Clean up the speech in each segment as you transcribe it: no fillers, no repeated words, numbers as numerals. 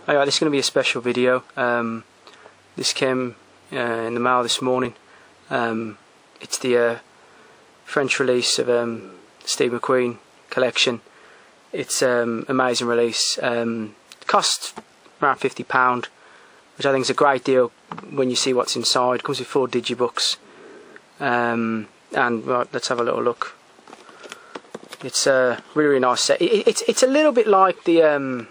Alright, this is going to be a special video. This came in the mail this morning. It's the French release of Steve McQueen collection. It's amazing release. It costs around £50, which I think is a great deal when you see what's inside. It comes with 4 Digibooks. And right, let's have a little look. It's a really nice set. It's a little bit like the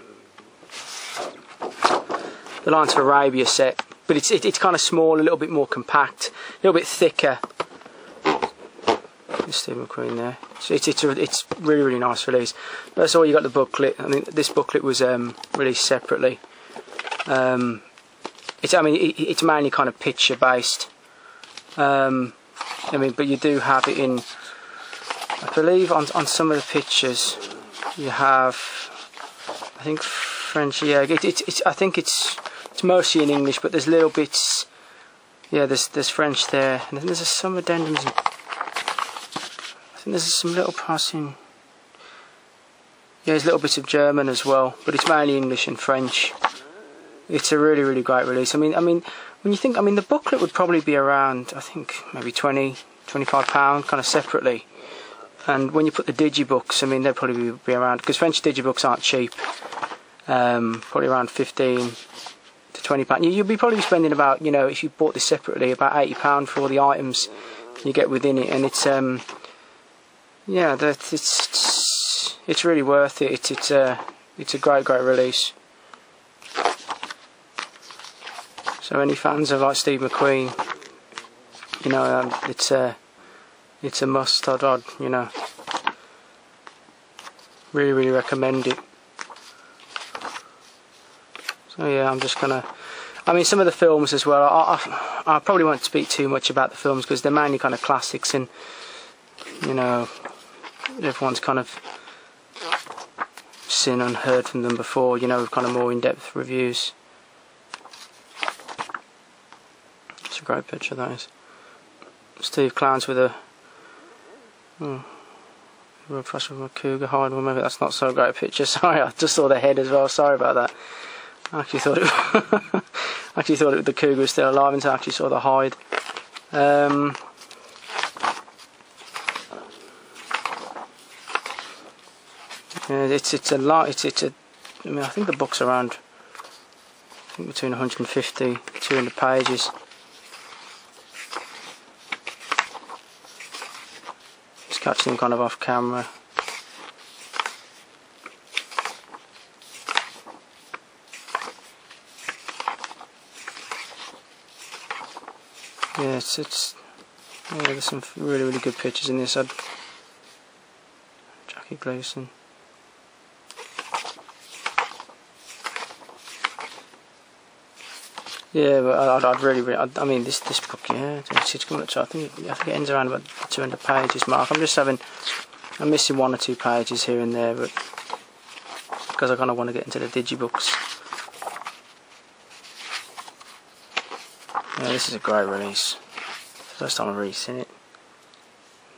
Lines of Arabia set, but it's kind of small, a little bit more compact, a little bit thicker. There's Steve McQueen there. So it's really nice release. That's all. You got the booklet. I mean, this booklet was released separately. It's mainly kind of picture based. But you do have it in. I believe on some of the pictures you have, I think, French. Yeah, I think it's mostly in English, but there's little bits. Yeah, there's French there, and I think there's some addendums. I think there's some little passing. Yeah, there's little bits of German as well, but it's mainly English and French. It's a really great release. I mean, when you think, the booklet would probably be around, I think, maybe £20–25, kind of separately. And when you put the Digibooks, they'd probably be around, because French Digibooks aren't cheap. Probably around £15–20. You'll be probably spending about, if you bought this separately, about £80 for all the items you get within it, and it's it's really worth it. It's a great release. So any fans of like Steve McQueen, it's a must. I'd really recommend it. So yeah, I'm just gonna. Some of the films as well. I probably won't speak too much about the films because they're mainly kind of classics, and everyone's kind of seen and heard from them before. With kind of more in-depth reviews. It's a great picture, that is. Steve Clowns with a real flash of a cougar hide. Well, maybe that's not so great a picture. Sorry, I just saw the head as well. Sorry about that. I actually thought it the cougar was still alive until I actually saw the hide. Yeah, it's a lot. I think the book's around, between 150 – 200 pages. Just catching them kind of off camera. Yeah, there's some really good pictures in this. Jackie Gleason. Yeah, but I'd really, this book, yeah, it's coming up to, I think it ends around about the 200 pages mark. I'm missing 1 or 2 pages here and there, but because I kind of want to get into the Digibooks. Yeah, this is a great release. First time I've really seen it.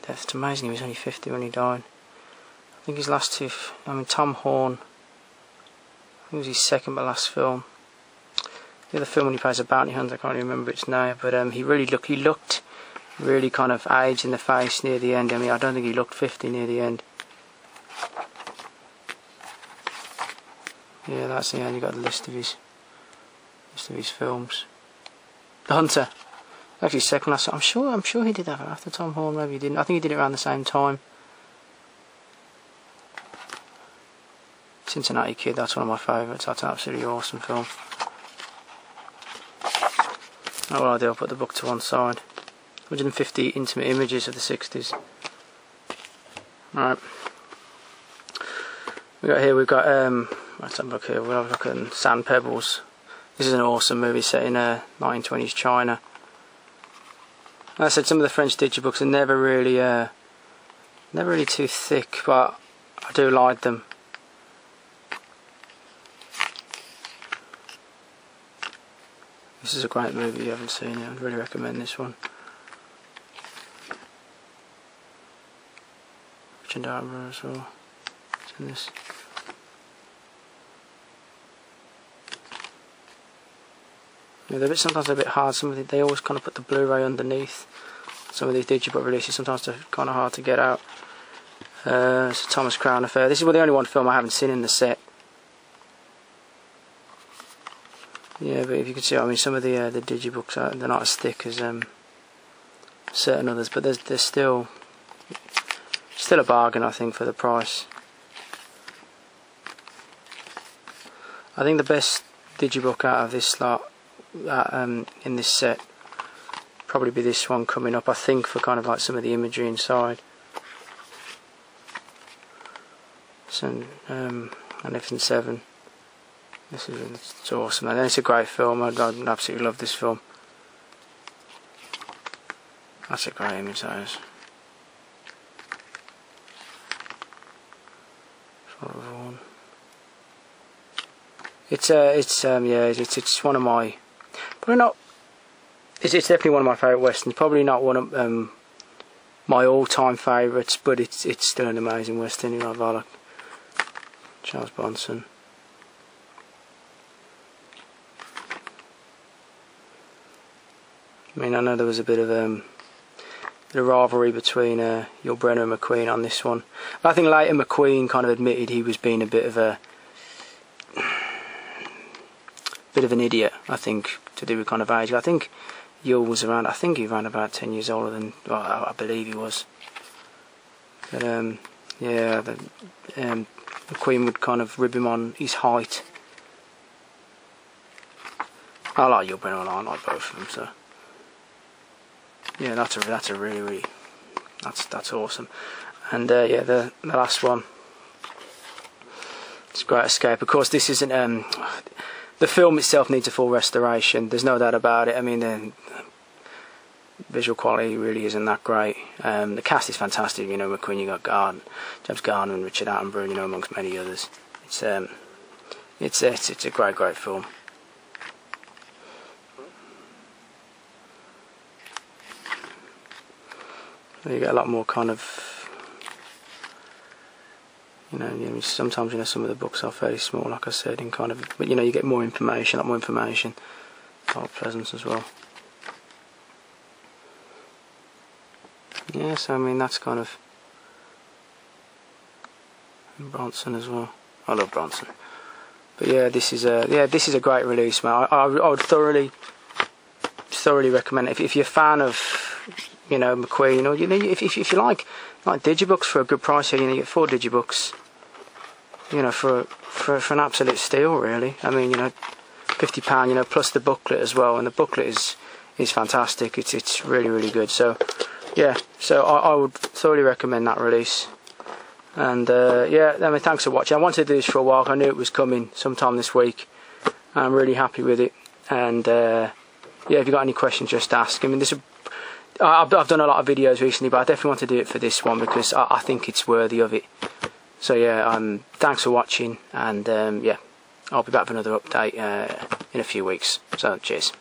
It's amazing, he was only 50 when he died. I think his last two, Tom Horn, I think it was his second but last film. The other film when he plays a bounty hunter, I can't remember its name, but he looked really kind of aged in the face near the end. I don't think he looked 50 near the end. Yeah, that's the end. You got the list of his films. The Hunter, actually second last. I'm sure he did that after Tom Horn. Maybe he didn't. I think he did it around the same time. Cincinnati Kid. That's one of my favourites. That's an absolutely awesome film. Oh, what I'll do, I'll put the book to one side. 150 intimate images of the 60s. Right. We've got let's have a look here. We'll have a look at Sand Pebbles. This is an awesome movie set in 1920s China. Like I said, some of the French Digibooks are never really too thick, but I do like them. This is a great movie if you haven't seen it. I'd really recommend this one. Richard Attenborough as well. It's in this. sometimes they're a bit hard. They always kind of put the Blu-ray underneath some of these Digibook releases. Sometimes they're kind of hard to get out. It's a Thomas Crown affair. This is the only one film I haven't seen in the set. Yeah, but if you can see, I mean, some of the Digibooks they're not as thick as certain others, but there's still a bargain, I think, for the price. I think the best Digibook out of this lot in this set probably be this one coming up, I think, for kind of like some of the imagery inside. So, Magnificent 7. It's awesome, and it's a great film. I absolutely love this film. That's a great image, that is. It's one of my, probably not. It's definitely one of my favourite westerns. Probably not one of my all-time favourites, but it's still an amazing western. You know, I like Charles Bronson. I mean, I know there was a bit of rivalry between Yul Brynner and McQueen on this one. But I think later McQueen kind of admitted he was being a bit of an idiot, I think, to do with kind of age. I think Yul was around, I think he was around about 10 years older than, well, I believe he was. But yeah, McQueen would kind of rib him on his height. I like Yul Brynner, I like both of them, so. Yeah, that's awesome. And yeah, the last one, it's Great Escape. Of course, this isn't the film itself needs a full restoration. There's no doubt about it. I mean, the visual quality really isn't that great. The cast is fantastic. You know, McQueen, you got James Garner and Richard Attenborough, you know, amongst many others. It's a great film. You get a lot more kind of, you know, sometimes, you know, some of the books are fairly small, like I said, in kind of, but you know, you get more information, a lot more information, art presence as well. Yeah, so I mean, that's kind of Bronson as well. I love Bronson, but yeah, this is a great release, man. I would thoroughly recommend it if you're a fan of, you know, McQueen, or you know, if you like Digibooks for a good price, you know, you get 4 Digibooks, you know, for an absolute steal, really. I mean, you know, £50, you know, plus the booklet as well, and the booklet is fantastic. It's really good. So yeah, so I would thoroughly recommend that release. And yeah, I mean, thanks for watching. I wanted to do this for a while. I knew it was coming sometime this week. I'm really happy with it. And yeah, if you've got any questions, just ask. I mean, I've done a lot of videos recently, but I definitely want to do it for this one because I think it's worthy of it. So yeah, thanks for watching, and yeah, I'll be back for another update in a few weeks. So cheers.